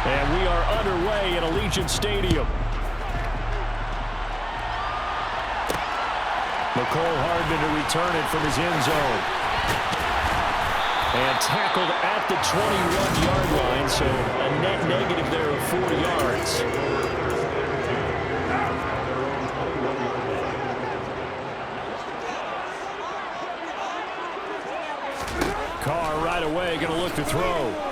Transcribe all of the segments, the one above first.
And we are underway at Allegiant Stadium. Mecole Hardman to return it from his end zone. And tackled at the 21-yard line, so a net negative there of 4 yards. Carr right away going to look to throw.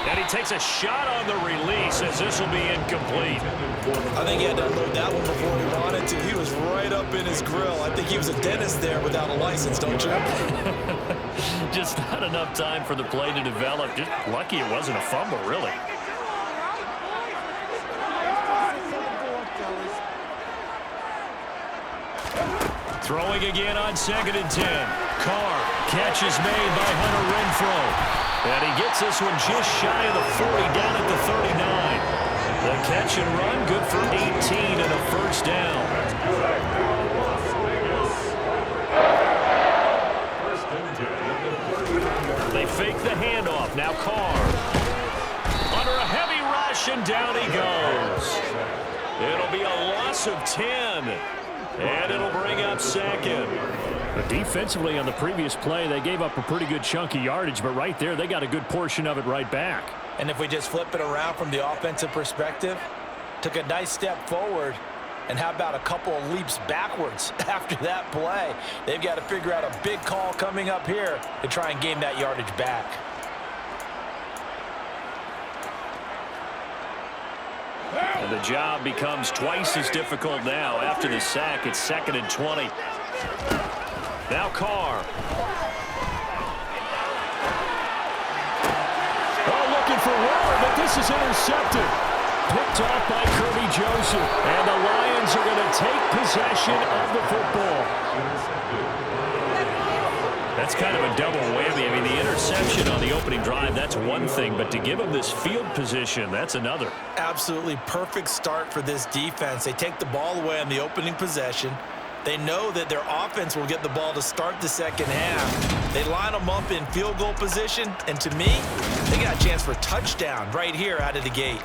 And he takes a shot on the release as this will be incomplete. I think he had to unload that one before he wanted to. He was right up in his grill. I think he was a dentist there without a license, don't you? Just not enough time for the play to develop. Just lucky it wasn't a fumble, really. Throwing again on 2nd and 10. Carr, catch is made by Hunter Renfrow. And he gets this one just shy of the 40, down at the 39. The catch and run, good for 18 and a first down. They fake the handoff. Now Carr. Under a heavy rush, and down he goes. It'll be a loss of 10. And it'll bring up 2nd. But defensively on the previous play, they gave up a pretty good chunk of yardage, but right there, they got a good portion of it right back. And if we just flip it around from the offensive perspective, took a nice step forward, and how about a couple of leaps backwards after that play? They've got to figure out a big call coming up here to try and gain that yardage back. And the job becomes twice as difficult now. After the sack, it's 2nd and 20. Now Carr. Oh, looking for Waller, but this is intercepted. Picked off by Kirby Joseph. And the Lions are going to take possession of the football. That's kind of a double whammy. I mean, the interception on the opening drive, that's one thing, but to give them this field position, that's another. Absolutely perfect start for this defense. They take the ball away on the opening possession. They know that their offense will get the ball to start the second half. They line them up in field goal position, and to me, they got a chance for touchdown right here out of the gate.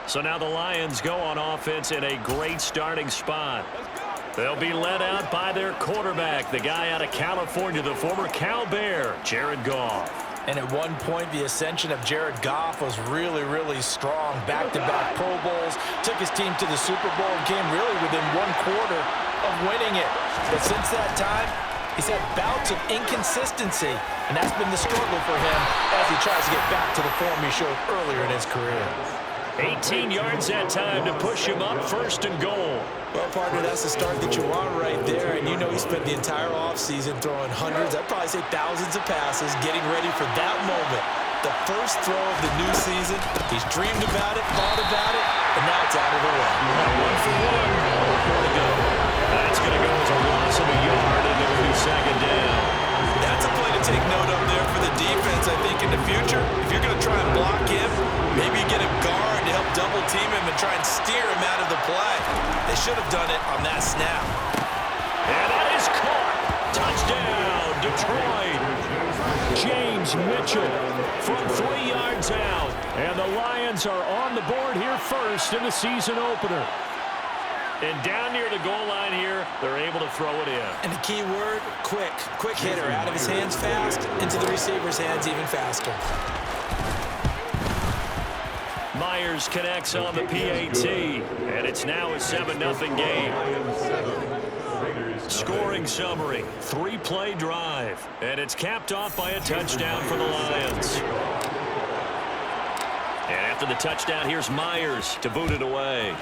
So now the Lions go on offense in a great starting spot. They'll be led out by their quarterback, the guy out of California, the former Cal Bear, Jared Goff. And at one point, the ascension of Jared Goff was really, really strong. Back-to-back Pro Bowls, took his team to the Super Bowl, and came really within 1/4 of winning it. But since that time, he's had bouts of inconsistency, and that's been the struggle for him as he tries to get back to the form he showed earlier in his career. 18 yards that time to push him up, 1st and goal. Well, partner, that's the start that you want right there, and you know he spent the entire offseason throwing hundreds, I'd probably say thousands of passes, getting ready for that moment. The first throw of the new season, he's dreamed about it, thought about it, and now it's out of the way. 1 for 1. More to go. That's going to go as a loss of a yard, and it'll be 2nd down. That's a play to take note of there for the defense. I think in the future, if you're going to try and block him, maybe get a guard to help double team him and try and steer him out of the play. They should have done it on that snap. And that is caught. Touchdown, Detroit. James Mitchell from 3 yards out. And the Lions are on the board here first in the season opener. And down near the goal line here, they're able to throw it in. And the key word, quick. Quick hitter, out of his hands fast, into the receiver's hands even faster. Myers connects on the PAT, and it's now a 7-0 game. Scoring summary, 3-play drive, and it's capped off by a touchdown for the Lions. And after the touchdown, here's Myers to boot it away.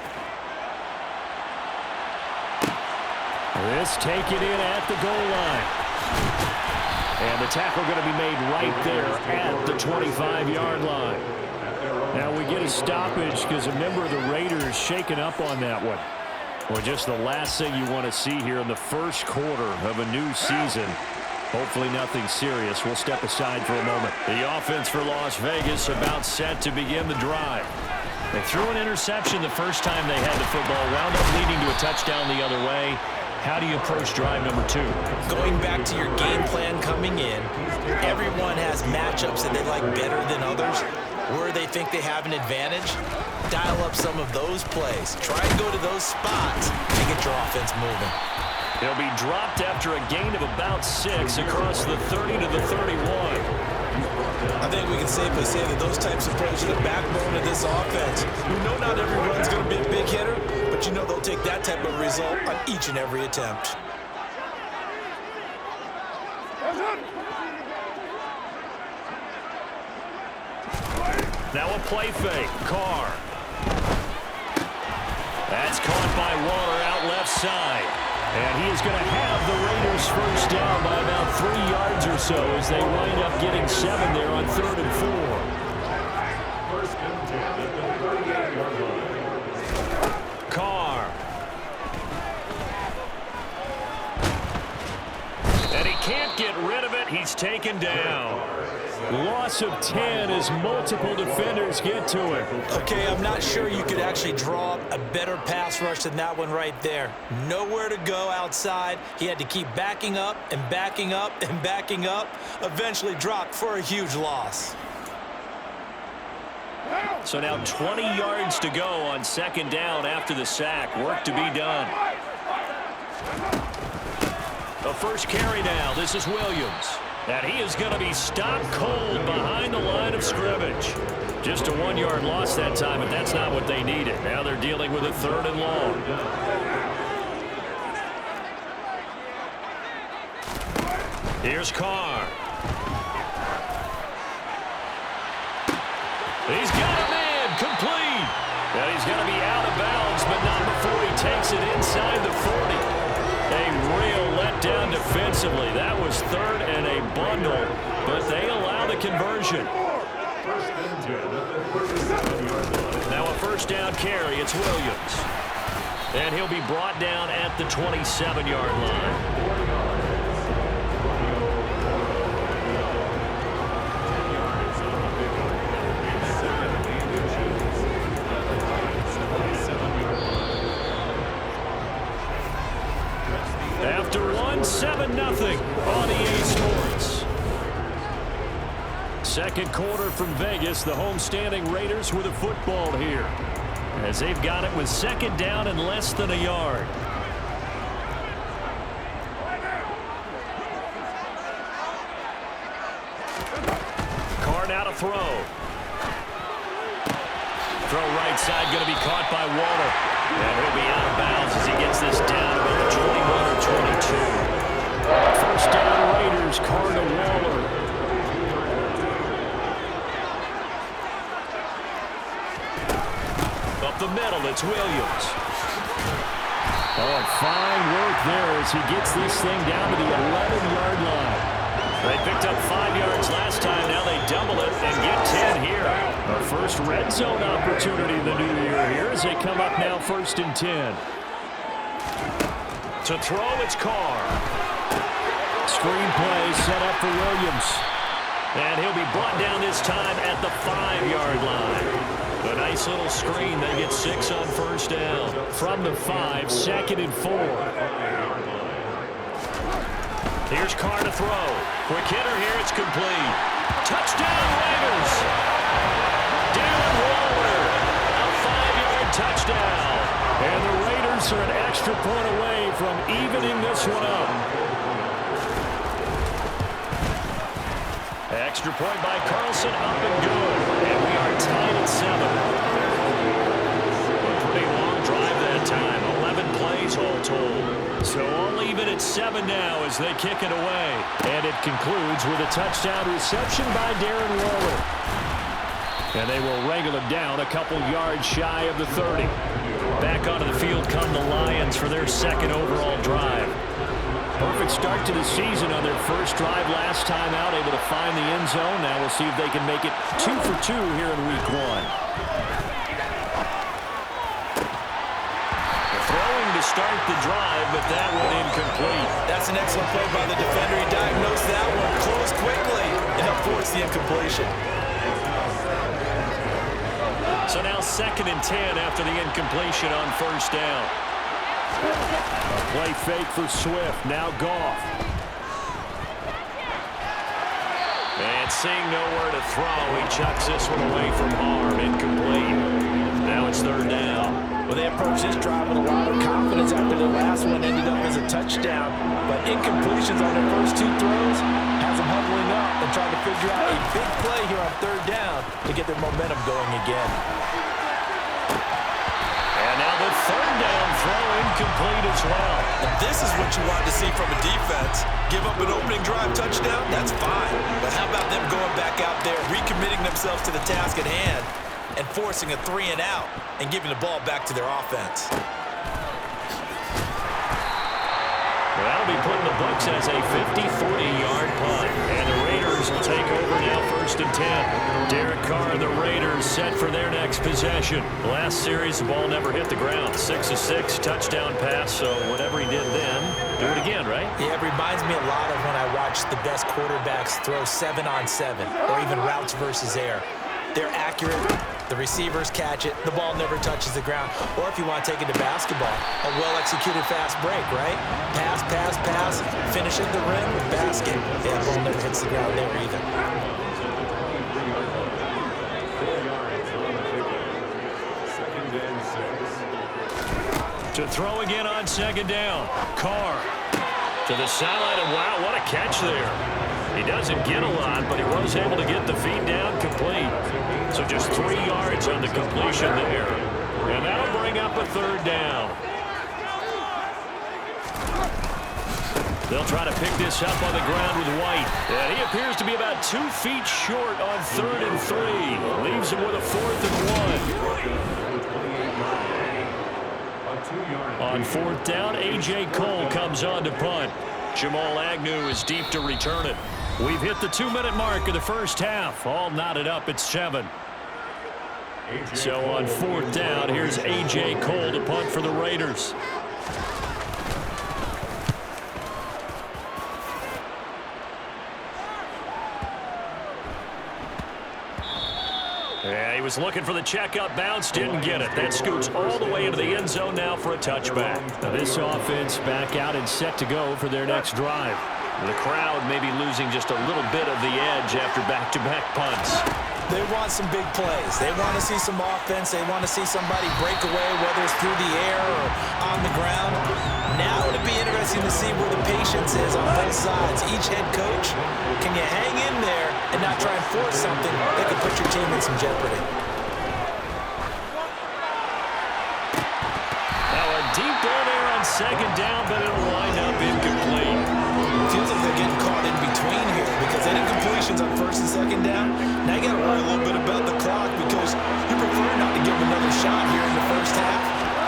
This taken in at the goal line. And the tackle going to be made right there at the 25-yard line. Now we get a stoppage because a member of the Raiders shaken up on that one. Well, just the last thing you want to see here in the first quarter of a new season. Hopefully nothing serious. We'll step aside for a moment. The offense for Las Vegas about set to begin the drive. They threw an interception the first time they had the football, wound up leading to a touchdown the other way. How do you approach drive number 2? Going back to your game plan coming in, everyone has matchups that they like better than others. where they think they have an advantage, dial up some of those plays. Try and go to those spots and get your offense moving. He'll be dropped after a gain of about 6 across the 30 to the 31. I think we can safely say that those types of plays are the backbone of this offense. You know not every run's going to be a big hitter, but you know they'll take that type of result on each and every attempt. Now a play fake. Carr. That's caught by Waller out left side. And he is going to have the Raiders first down by about 3 yards or so as they wind up getting 7 there on 3rd and 4. Carr. And he can't get rid of it. He's taken down. Loss of 10 as multiple defenders get to him. Okay, I'm not sure you could actually draw up a better pass rush than that one right there. Nowhere to go outside. He had to keep backing up and backing up and backing up. Eventually dropped for a huge loss. So now 20 yards to go on 2nd down after the sack. Work to be done. The first carry now. This is Williams. And he is going to be stopped cold behind the line of scrimmage. Just a 1-yard loss that time, but that's not what they needed. Now they're dealing with a 3rd and long. Here's Carr. He's got a man complete. And he's going to be out of bounds, but not before he takes it inside the 40. A real letdown defensively. That was 3rd and a bundle, but they allow the conversion. Now a first down carry. It's Williams. And he'll be brought down at the 27-yard line. After 7-0 on EA Sports. Second quarter from Vegas. The homestanding Raiders with a football here, as they've got it with 2nd down and less than a yard. Carr now to throw. Throw right side, going to be caught by Waller. And he'll be out of bounds as he gets this down about the 21 or 22. First down Raiders, Carr to Waller. Up the middle, it's Williams. Oh, fine work there as he gets this thing down to the 11-yard line. They picked up 5 yards last time. Now they double it and get 10 here. Our first red zone opportunity in the new year here as they come up now 1st and 10. To throw, it's Carr. Screen play set up for Williams. And he'll be brought down this time at the 5-yard line. A nice little screen. They get 6 on first down. From the 5, 2nd and 4. Here's Carr to throw. Quick hitter here. It's complete. Touchdown, Raiders. Darren Waller. A 5-yard touchdown. And the Raiders are an extra point away from evening this one up. Extra point by Carlson, up and good. And we are tied at 7. A pretty long drive that time. 11 plays all told. So all even at 7 now as they kick it away. And it concludes with a touchdown reception by Darren Waller. And they will wrangle him down a couple yards shy of the 30. Back onto the field come the Lions for their 2nd overall drive. Perfect start to the season on their first drive last time out, able to find the end zone. Now we'll see if they can make it 2 for 2 here in week 1. Throwing to start the drive, but that one incomplete. That's an excellent play by the defender. He diagnosed that one, closed quickly, and helped force the incompletion. So now 2nd and 10 after the incompletion on first down. A play fake for Swift. Now Goff. And seeing nowhere to throw, he chucks this one away from harm. Incomplete. Now it's third down. Well, they approached this drive with a lot of confidence after the last one ended up as a touchdown. But incompletions on their first two throws has them huddling up and trying to figure out a big play here on third down to get their momentum going again. And now the third down throw incomplete as well. And this is what you want to see from a defense. Give up an opening drive touchdown, that's fine. But how about them going back out there, recommitting themselves to the task at hand, and forcing a 3 and out and giving the ball back to their offense. Well, that'll be put in the books as a 50-40-yard punt. And the Raiders will take over now, 1st and 10. Derek Carr and the Raiders set for their next possession. Last series, the ball never hit the ground. 6 of 6, touchdown pass, so whatever he did then, do it again, right? Yeah, it reminds me a lot of when I watched the best quarterbacks throw 7-on-7 or even routes versus air. They're accurate. The receivers catch it. The ball never touches the ground. Or if you want to take it to basketball, a well-executed fast break, right? Pass, pass, pass, finish at the rim, basket. Yeah, the ball never hits the ground there either. To throw again on 2nd down. Carr to the sideline, and wow, what a catch there. He doesn't get a lot, but he was able to get the feet down complete. So just 3 yards on the completion there. And that'll bring up a 3rd down. They'll try to pick this up on the ground with White. And he appears to be about 2 feet short on 3rd and 3. Leaves him with a 4th and 1. On 4th down, A.J. Cole comes on to punt. Jamal Agnew is deep to return it. We've hit the 2-minute mark of the first half. All knotted up at 7. So on 4th down, here's A.J. Cole to punt for the Raiders. Yeah, he was looking for the checkup bounce, didn't get it. That scoots all the way into the end zone now for a touchback. Now this offense back out and set to go for their next drive. The crowd may be losing just a little bit of the edge after back-to-back punts. They want some big plays. They want to see some offense. They want to see somebody break away, whether it's through the air or on the ground. Now it'll be interesting to see where the patience is on both sides. Each head coach, can you hang in there and not try and force something that could put your team in some jeopardy? Now a deep ball there on 2nd down, but it'll wind up incomplete. Feels like they're getting caught in between here because any completions on 1st and 2nd down, now you got to worry a little bit about the clock because you prefer not to give them another shot here in the first half.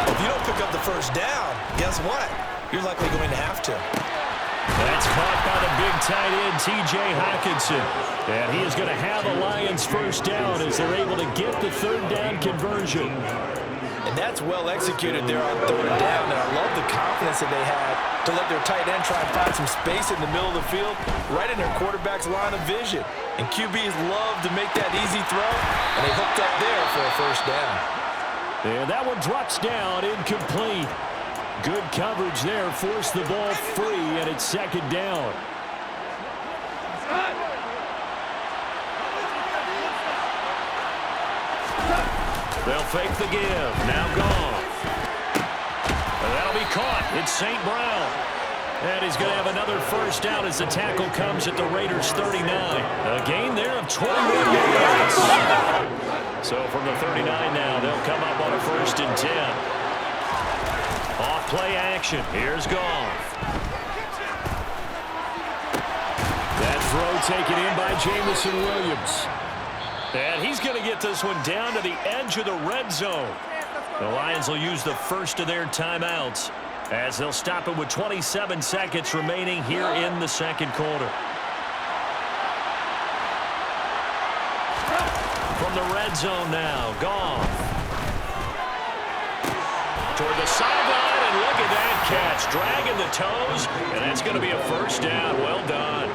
If you don't pick up the 1st down, guess what? You're likely going to have to. That's caught by the big tight end, T.J. Hockenson. And he is going to have a Lions 1st down as they're able to get the 3rd down conversion. And that's well executed there on 3rd down. And I love the confidence that they had to let their tight end try and find some space in the middle of the field, right in their quarterback's line of vision. And QBs love to make that easy throw, and they hooked up there for a 1st down. And that one drops down, incomplete. Good coverage there, forced the ball free, and it's 2nd down. They'll fake the give. Now gone. And that'll be caught. It's St. Brown. And he's going to have another 1st down as the tackle comes at the Raiders' 39. A gain there of 21 yards. So from the 39 now, they'll come up on a 1st and 10. Off play action. Here's Goff. That throw taken in by Jamison Williams. And he's going to get this one down to the edge of the red zone. The Lions will use the first of their timeouts as they'll stop it with 27 seconds remaining here in the 2nd quarter. From the red zone now, Goff. Toward the sideline, and look at that catch. Dragging the toes, and that's going to be a 1st down. Well done.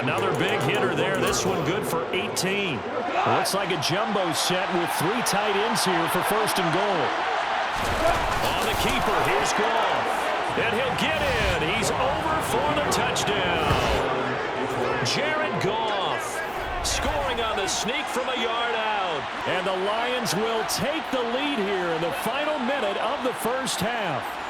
Another big hitter there. This one good for 18. Looks like a jumbo set with 3 tight ends here for 1st and goal. On the keeper, here's Goff. And he'll get in. He's over for the touchdown. Jared Goff. Scoring on the sneak from a yard out. And the Lions will take the lead here in the final minute of the first half.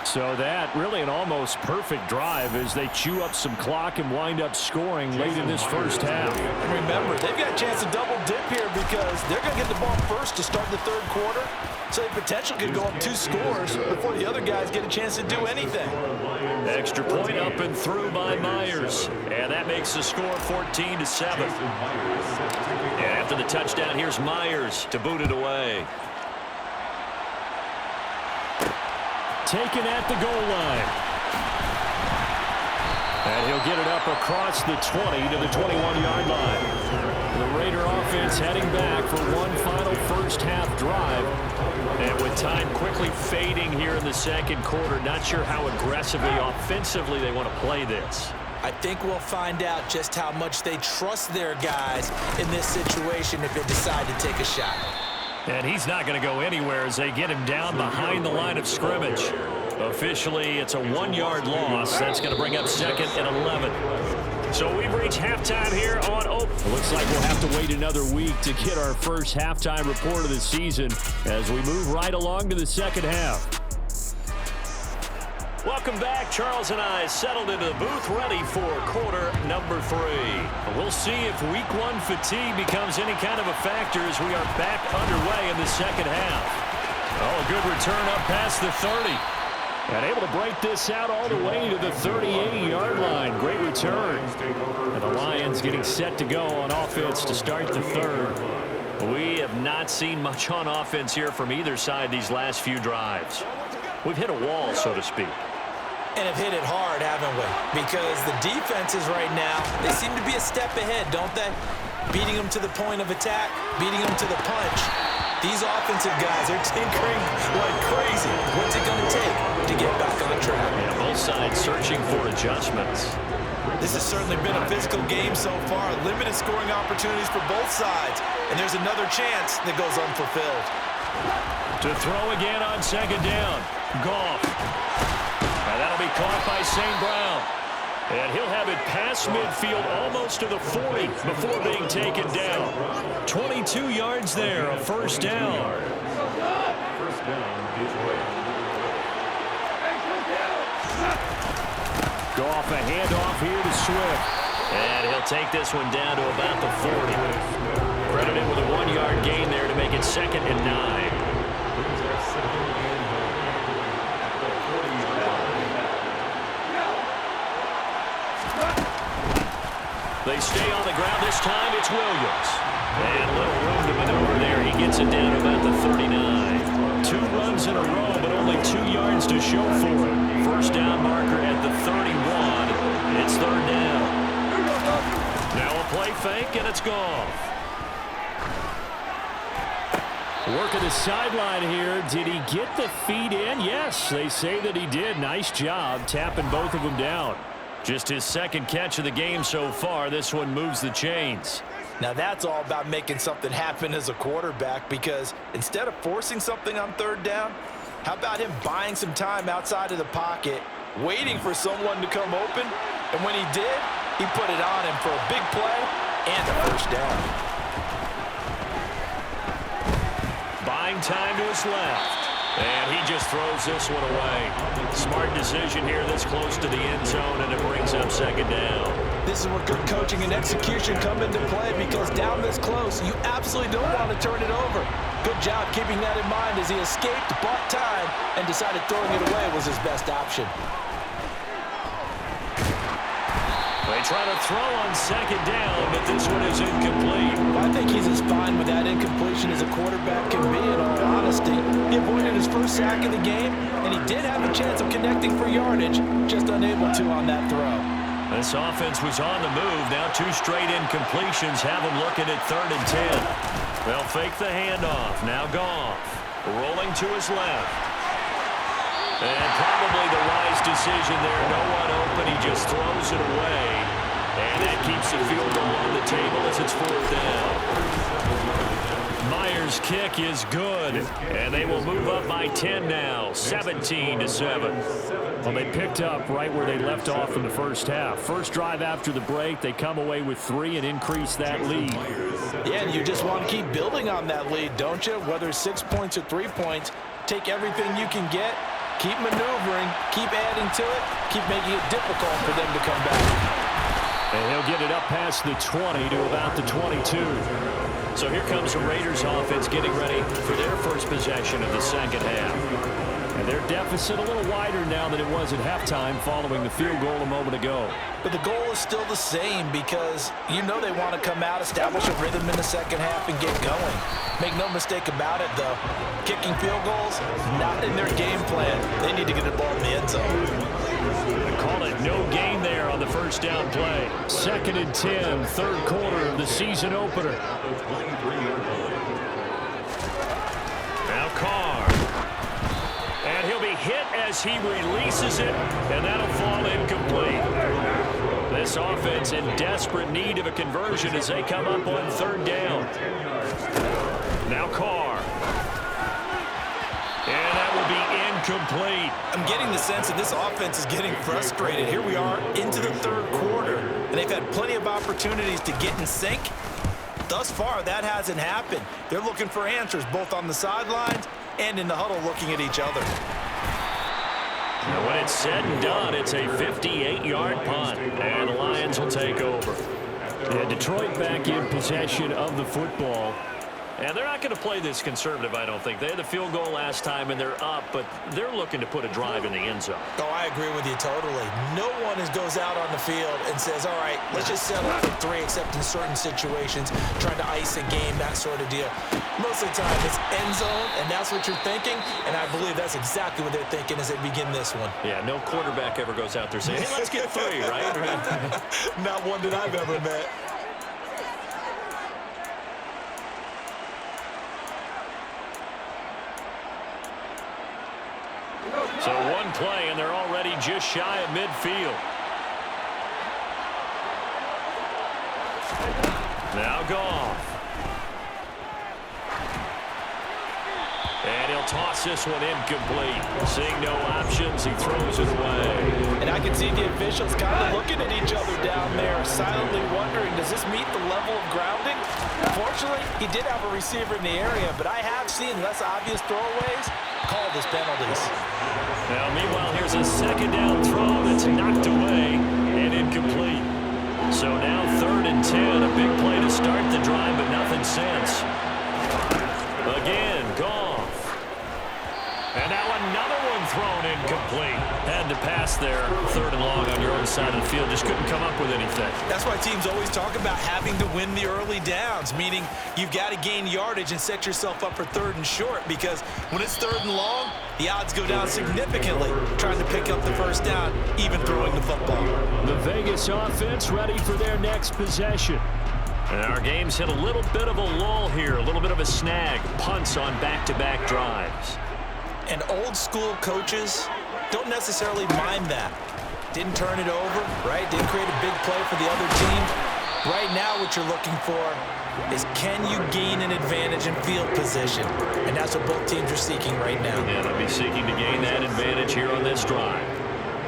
So that really an almost perfect drive as they chew up some clock and wind up scoring late in this first half. Remember, they've got a chance to double dip here because they're going to get the ball first to start the third quarter. So they potentially could go up 2 scores before the other guys get a chance to do anything. Extra point up and through by Myers. And that makes the score 14-7. And after the touchdown, here's Myers to boot it away. Taken at the goal line. And he'll get it up across the 20 to the 21-yard line. The Raider offense heading back for one final first half drive. And with time quickly fading here in the second quarter, not sure how aggressively, offensively they want to play this. I think we'll find out just how much they trust their guys in this situation if they decide to take a shot. And he's not going to go anywhere as they get him down behind the line of scrimmage. Officially, it's a 1-yard loss. That's going to bring up 2nd and 11. So we've reached halftime here on Open. Looks like we'll have to wait another week to get our first halftime report of the season as we move right along to the second half. Welcome back. Charles and I settled into the booth ready for quarter number 3. We'll see if week 1 fatigue becomes any kind of a factor as we are back underway in the second half. Oh, good return up past the 30. And able to break this out all the way to the 38-yard line. Great return. And the Lions getting set to go on offense to start the third. We have not seen much on offense here from either side these last few drives. We've hit a wall, so to speak. And have hit it hard, haven't we? Because the defenses right now, they seem to be a step ahead, don't they? Beating them to the point of attack, beating them to the punch. These offensive guys are tinkering like crazy. What's it going to take to get back on track? Yeah, both sides searching for adjustments. This has certainly been a physical game so far. Limited scoring opportunities for both sides. And there's another chance that goes unfulfilled. To throw again on second down. Goff. And that'll be caught by St. Brown. And he'll have it past midfield almost to the 40 before being taken down. 22 yards there, a first down. Goff, a handoff here to Swift. And he'll take this one down to about the 40. Credited with a 1-yard gain there to make it 2nd and 9. They stay on the ground. This time it's Williams. And a little room to maneuver there. He gets it down to about the 39. 2 runs in a row, but only 2 yards to show for it. First down marker at the 31. It's 3rd down. Now a play fake, and it's gone. Work of the sideline here. Did he get the feet in? Yes, they say that he did. Nice job tapping both of them down. Just his 2nd catch of the game so far. This one moves the chains. Now that's all about making something happen as a quarterback, because instead of forcing something on 3rd down, how about him buying some time outside of the pocket, waiting for someone to come open, and when he did, he put it on him for a big play and a first down. Buying time to his left. And he just throws this one away. Smart decision here this close to the end zone, and it brings up 2nd down. This is where good coaching and execution come into play, because down this close, you absolutely don't want to turn it over. Good job keeping that in mind as he escaped, bought time, and decided throwing it away was his best option. They try to throw on 2nd down, but this one is incomplete. I think he's as fine with that incompletion as a quarterback can be, in all honesty. He avoided his first sack of the game, and he did have a chance of connecting for yardage, just unable to on that throw. This offense was on the move. Now 2 straight incompletions have them looking at 3rd and 10. They'll fake the handoff. Now Goff rolling to his left. And probably the wise decision there. No one open. He just throws it away. And that keeps the field goal on the table as it's 4th down. Myers kick is good, and they will move up by 10 now, 17-7. Well, they picked up right where they left off in the first half. First drive after the break, they come away with 3 and increase that lead. Yeah, and you just want to keep building on that lead, don't you? Whether it's 6 points or 3 points, take everything you can get, keep maneuvering, keep adding to it, keep making it difficult for them to come back. And he'll get it up past the 20 to about the 22. So here comes the Raiders offense getting ready for their first possession of the second half. And their deficit a little wider now than it was at halftime following the field goal a moment ago. But the goal is still the same because you know they want to come out, establish a rhythm in the second half, and get going. Make no mistake about it, though. Kicking field goals, not in their game plan. They need to get the ball in the end zone. They call it no gain there on the first down play. 2nd and 10, third quarter of the season opener. Now Carr. And he'll be hit as he releases it, and that'll fall incomplete. This offense in desperate need of a conversion as they come up on third down. Now Carr. And that will be incomplete. I'm getting the sense that this offense is getting frustrated. Here we are into the third quarter, and they've had plenty of opportunities to get in sync. Thus far, that hasn't happened. They're looking for answers both on the sidelines and in the huddle looking at each other. Now when it's said and done, it's a 58-yard punt, and the Lions will take over. And Detroit back in possession of the football. And they're not going to play this conservative, I don't think. They had the field goal last time, and they're up, but they're looking to put a drive in the end zone. Oh, I agree with you totally. No one goes out on the field and says, all right, let's just settle for 3, except in certain situations, trying to ice a game, that sort of deal. Most of the time, it's end zone, and that's what you're thinking, and I believe that's exactly what they're thinking as they begin this one. Yeah, no quarterback ever goes out there saying, hey, let's get 3, right? Not one that I've ever met. So one play, and they're already just shy of midfield. Now Goff. And he'll toss this one incomplete. Seeing no options, he throws it away. And I can see the officials kind of looking at each other down there, silently wondering, does this meet the level of grounding? Fortunately, he did have a receiver in the area, but I have seen less obvious throwaways called as penalties. Now, meanwhile, here's a second down throw that's knocked away and incomplete. So now 3rd and 10, a big play to start the drive, but nothing since. Again, Goff. And now another one thrown incomplete. Had to pass there, 3rd and long on your own side of the field. Just couldn't come up with anything. That's why teams always talk about having to win the early downs, meaning you've got to gain yardage and set yourself up for 3rd and short, because when it's 3rd and long, the odds go down significantly trying to pick up the first down, even throwing the football. The Vegas offense ready for their next possession. And our game's hit a little bit of a lull here, a little bit of a snag. Punts on back-to-back drives. And old school coaches don't necessarily mind that. Didn't turn it over, right? Didn't create a big play for the other team. Right now what you're looking for is, can you gain an advantage in field position? And that's what both teams are seeking right now. Yeah, they'll be seeking to gain that advantage here on this drive.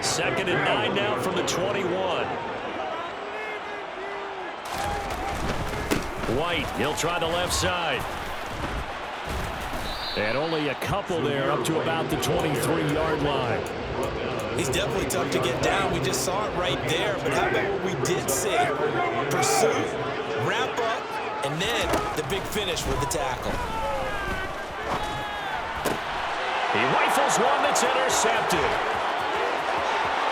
2nd and 9 now from the 21. White, he'll try the left side. And only a couple there up to about the 23-yard line. He's definitely tough to get down. We just saw it right there. But how about what we did see? Pursuit, wrap up, and then the big finish with the tackle. He rifles one that's intercepted.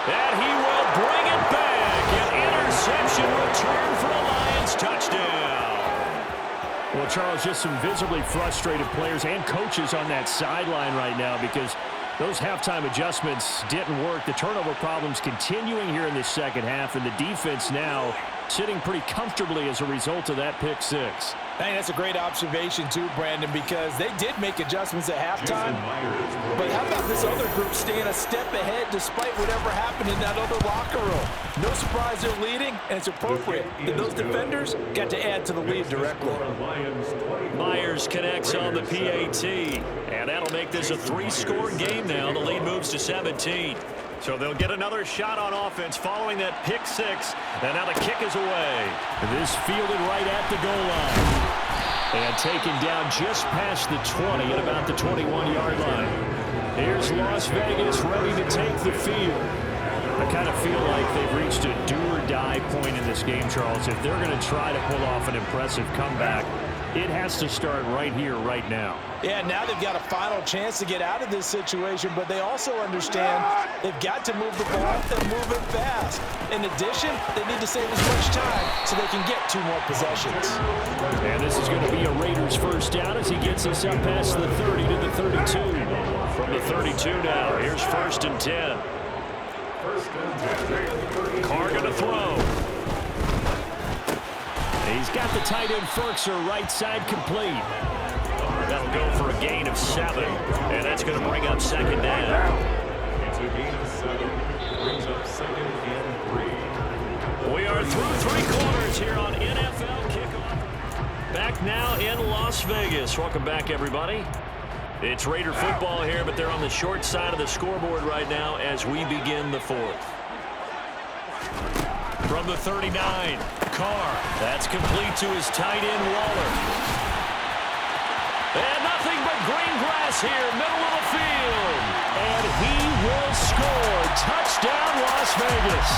And he will bring it back. An interception return for a Lions touchdown. Well, Charles, just some visibly frustrated players and coaches on that sideline right now because those halftime adjustments didn't work. The turnover problems continuing here in the second half, and the defense now sitting pretty comfortably as a result of that pick six. I think that's a great observation too, Brandon, because they did make adjustments at halftime. But how about this other group staying a step ahead despite whatever happened in that other locker room? No surprise they're leading, and it's appropriate that those defenders got to add to the lead directly. Myers connects on the PAT, and that'll make this a 3-score game now. The lead moves to 17. So they'll get another shot on offense following that pick six. And now the kick is away. This fielded right at the goal line. And taken down just past the 20 at about the 21-yard line. Here's Las Vegas ready to take the field. I kind of feel like they've reached a do-or-die point in this game, Charles. If they're going to try to pull off an impressive comeback, it has to start right here, right now. Yeah, now they've got a final chance to get out of this situation, but they also understand they've got to move the ball and move it fast. In addition, they need to save as much time so they can get 2 more possessions. And this is going to be a Raiders first down as he gets us up past the 30 to the 32. From the 32 now, here's 1st and 10. Carr going to throw. He's got the tight end Firkser right side complete. That'll go for a gain of 7, and that's going to bring up 2nd down. It's a gain of 7. Brings up 2nd and 3. We are through 3 quarters here on NFL Kickoff. Back now in Las Vegas. Welcome back, everybody. It's Raider football here, but they're on the short side of the scoreboard right now as we begin the 4th. From the 39, Carr. That's complete to his tight end, Waller. And nothing but green grass here, middle of the field. And he will score. Touchdown, Las Vegas.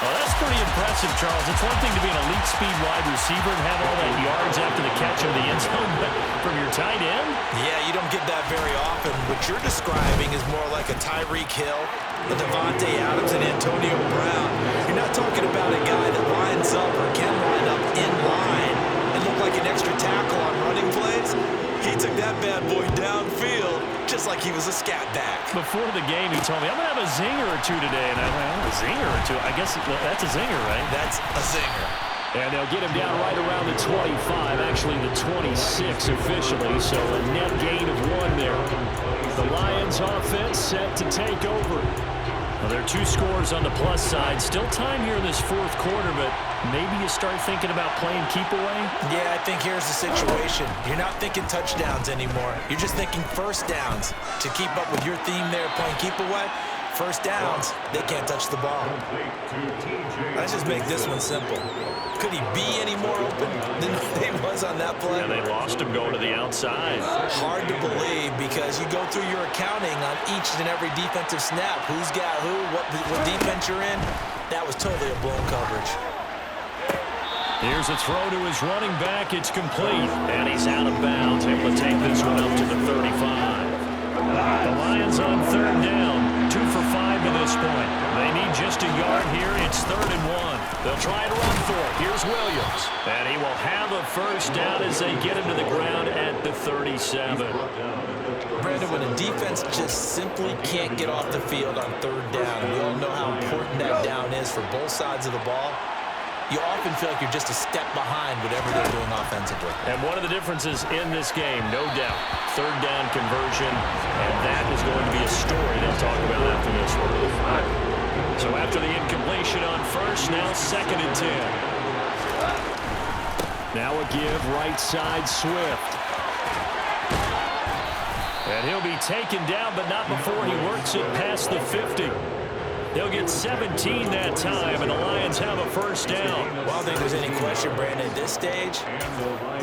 Well, that's pretty impressive, Charles. It's one thing to be an elite speed wide receiver and have all that yards after the catch of the end zone, but from your tight end? Yeah, you don't get that very often. What you're describing is more like a Tyreek Hill, a Devontae Adams, and Antonio Brown. You're not talking about a guy that lines up or can line up in line and look like an extra tackle on running plays. He took that bad boy downfield just like he was a scat back. Before the game, he told me, I'm going to have a zinger or 2 today. And I went, a zinger or 2? I guess that's a zinger, right? That's a zinger. And they'll get him down right around the 25, actually the 26 officially, so a net gain of 1 there. The Lions offense set to take over. Well, there are 2 scores on the plus side. Still time here in this 4th quarter, but maybe you start thinking about playing keep away? Yeah, I think here's the situation. You're not thinking touchdowns anymore. You're just thinking first downs. To keep up with your theme there, playing keep away, first downs, they can't touch the ball. Let's just make this one simple. Could he be any more open than he was on that play? And they lost him going to the outside. Hard to believe because you go through your accounting on each and every defensive snap. Who's got who, what defense you're in. That was totally a blown coverage. Here's a throw to his running back. It's complete. And he's out of bounds. Able to take this one up to the 35. The Lions on 3rd down. 2 for 5 to this point. They need just a yard here. It's 3rd and 1. They'll try to run for it. Here's Williams. And he will have a first down as they get him to the ground at the 37. Brandon, when a defense just simply can't get off the field on 3rd down, and we all know how important that down is for both sides of the ball, you often feel like you're just a step behind whatever they're doing offensively. And one of the differences in this game, no doubt, 3rd down conversion, and that is going to be a story they'll talk about after this one. So after the incompletion on 1st, now 2nd and 10. Now a give right side Swift. And he'll be taken down, but not before he works it past the 50. They'll get 17 that time, and the Lions have a first down. Well, I don't think there's any question, Brandon, at this stage,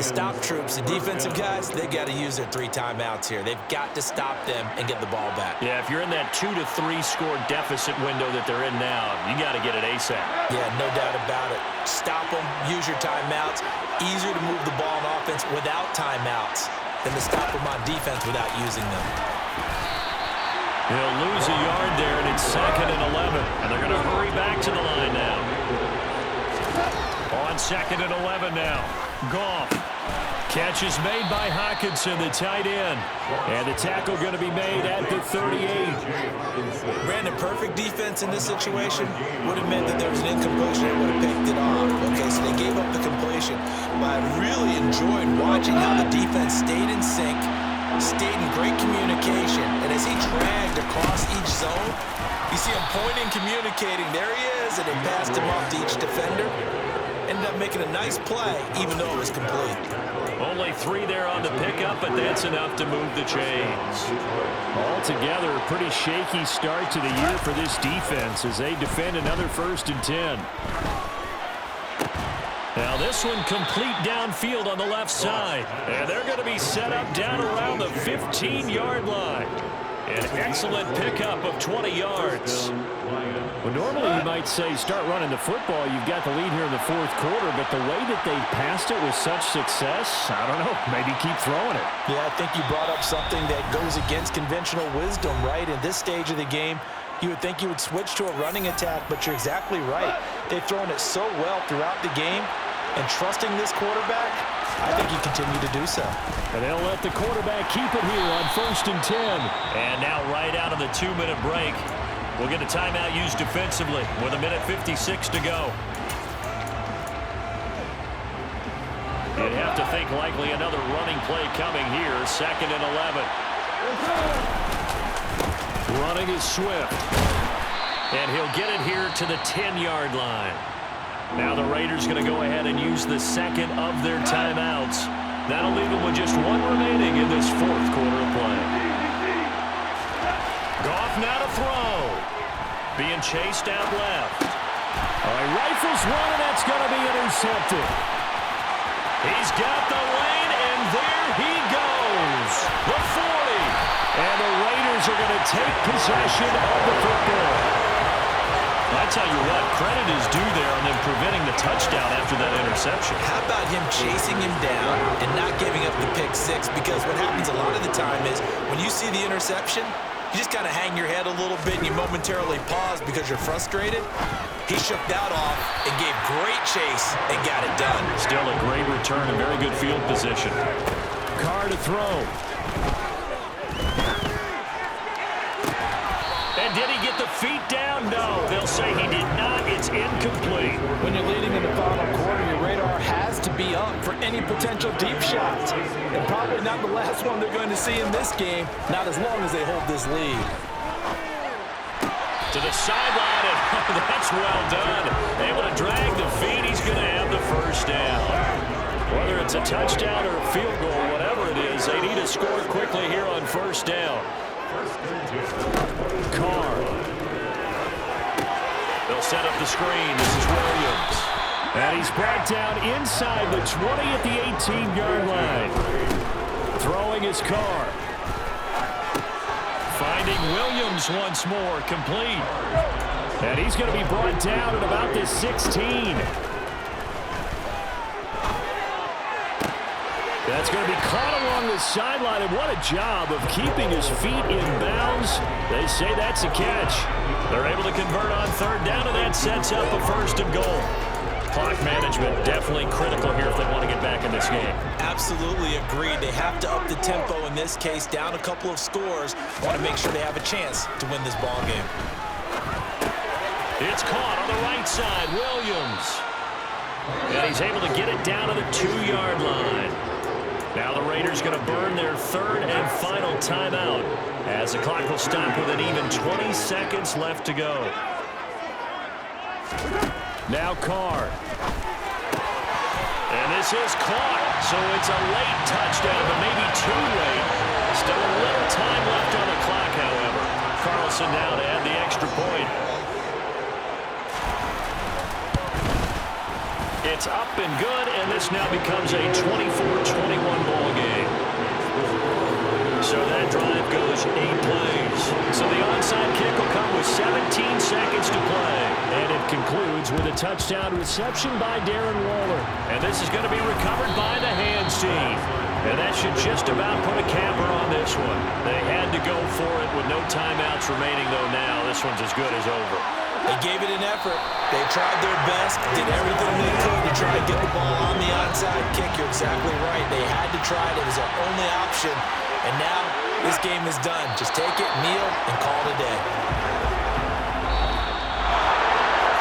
the stop troops, the defensive guys, they got to use their 3 timeouts here. They've got to stop them and get the ball back. Yeah, if you're in that 2 to 3 score deficit window that they're in now, you got to get it ASAP. Yeah, no doubt about it. Stop them, use your timeouts. Easier to move the ball on offense without timeouts than to stop them on defense without using them. He'll lose a yard there, and it's 2nd and 11. And they're going to hurry back to the line now. On 2nd and 11 now. Goff. Catch is made by Hockenson, the tight end. And the tackle going to be made at the 38. Brandon, perfect defense in this situation would have meant that there was an incompletion and would have picked it off. Okay, so they gave up the completion. enjoyed watching how the defense stayed in sync, stayed in great communication, and as he dragged across each zone, you see him pointing, communicating. There he is, and he passed him off to each defender. Ended up making a nice play, even though it was complete. Only 3 there on the pickup, but that's enough to move the chains. Altogether, a pretty shaky start to the year for this defense as they defend another 1st and 10. Now this one complete downfield on the left side. And they're going to be set up down around the 15-yard line. An excellent pickup of 20 yards. Well, normally you might say start running the football. You've got the lead here in the 4th quarter, but the way that they passed it with such success, I don't know, maybe keep throwing it. Yeah, I think you brought up something that goes against conventional wisdom, right? In this stage of the game, you would think you would switch to a running attack, but you're exactly right. They've thrown it so well throughout the game, and trusting this quarterback, I think you continue to do so. And they'll let the quarterback keep it here on 1st and 10. And now right out of the 2-minute break, we'll get a timeout used defensively with 1:56 to go. You'd have to think likely another running play coming here. 2nd and 11. Running is Swift. And he'll get it here to the 10-yard line. Now the Raiders going to go ahead and use the 2nd of their timeouts. That'll leave them with just 1 remaining in this 4th quarter of play. Goff now to throw. Being chased out left. All right, rifles one, and that's going to be intercepted. He's got the lane, and there he goes. The 40. And the Raiders are going to take possession of the football. I tell you what, credit is due there on them preventing the touchdown after that interception. How about him chasing him down and not giving up the pick 6? Because what happens a lot of the time is when you see the interception, you just kind of hang your head a little bit and you momentarily pause because you're frustrated. He shook that off and gave great chase and got it done. Still a great return and very good field position. Carr to throw. And did he get the feet down? No, they'll say he did not. It's incomplete. When you're leading in the final quarter, your radar has to be up for any potential deep shots. And probably not the last one they're going to see in this game, not as long as they hold this lead. To the sideline, and that's well done. Able to drag the feet. He's going to have the 1st down. Whether it's a touchdown or a field goal, whatever it is, they need to score quickly here on 1st down. Carr. They'll set up the screen. This is Williams. And he's brought down inside the 20 at the 18-yard line. Throwing his Carr. Finding Williams once more, complete. And he's going to be brought down at about the 16. That's going to be caught along the sideline, and what a job of keeping his feet in bounds. They say that's a catch. They're able to convert on 3rd down, and that sets up a 1st and goal. Clock management definitely critical here if they want to get back in this game. Absolutely agreed. They have to up the tempo in this case, down a couple of scores. Want to make sure they have a chance to win this ball game. It's caught on the right side, Williams. And he's able to get it down to the 2-yard line. Now the Raiders going to burn their 3rd and final timeout as the clock will stop with an even 20 seconds left to go. Now Carr. And this is caught, so it's a late touchdown, but maybe too late. Still a little time left on the clock, however. Carlson now to add the extra point. It's up and good, and this now becomes a 24-21 ball game. So that drive goes 8 plays. So the onside kick will come with 17 seconds to play. And it concludes with a touchdown reception by Darren Waller. And this is going to be recovered by the hands team. And that should just about put a capper on this one. They had to go for it with no timeouts remaining, though now this one's as good as over. They gave it an effort. They tried their best, did everything they could to try to get the ball on the onside kick. You're exactly right. They had to try it. It was their only option. And now this game is done. Just take it, kneel, and call it a day.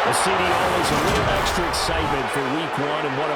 The CD always a little extra excitement for week 1 and one of our